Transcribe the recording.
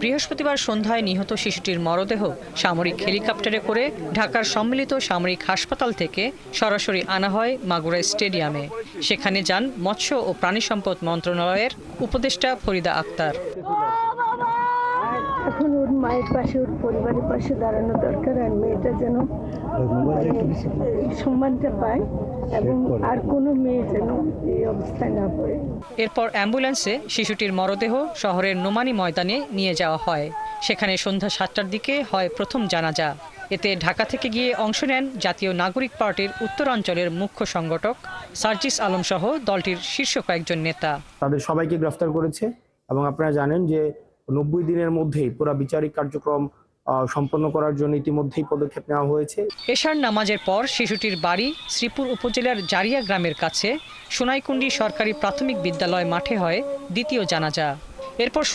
বৃহস্পতিবার সন্ধ্যায় নিহত শিশুটির মরদেহ সামরিক হেলিকপ্টারে করে ঢাকার সম্মিলিত সামরিক হাসপাতাল থেকে সরাসরি আনা হয় মাগুরা স্টেডিয়ামে। সেখানে যান মৎস্য ও প্রাণী সম্পদ মন্ত্রণালয়ের উপদেষ্টা ফরিদা আক্তার। এখন ওর মায়ের পাশে, ওর পরিবারের পাশে দাঁড়ানো দরকার, আর মেয়েটা যেন সম্মানটা পায় এবং আর কোনো মেয়ে যেন এই অবস্থায় না পড়ে। এরপর অ্যাম্বুলেন্সে শিশুটির মরদেহ শহরের নোমানী ময়দানে নিয়ে যাওয়া হয়। সেখানে সন্ধ্যা 7টার দিকে হয় প্রথম জানাজা। এতে ঢাকা থেকে গিয়ে অংশ নেন জাতীয় নাগরিক পার্টির উত্তরাঞ্চলের মুখ্য সংগঠক সার্জিস আলম সহ দলটির শীর্ষ কয়েকজন নেতা। তাদের সবাইকে গ্রেফতার করেছে এবং আপনারা জানেন যে 90 দিনের মধ্যেই পুরো বিচারিক কার্যক্রম সম্পন্ন করার জন্য ইতিমধ্যেই পদক্ষেপ নেওয়া হয়েছে। এশার নামাজের পর শিশুটির বাড়ি শ্রীপুর উপজেলার জারিয়া গ্রামের কাছে সোনাইকুণ্ডি সরকারি প্রাথমিক বিদ্যালয় মাঠে হয় দ্বিতীয় জানাজা। এরপর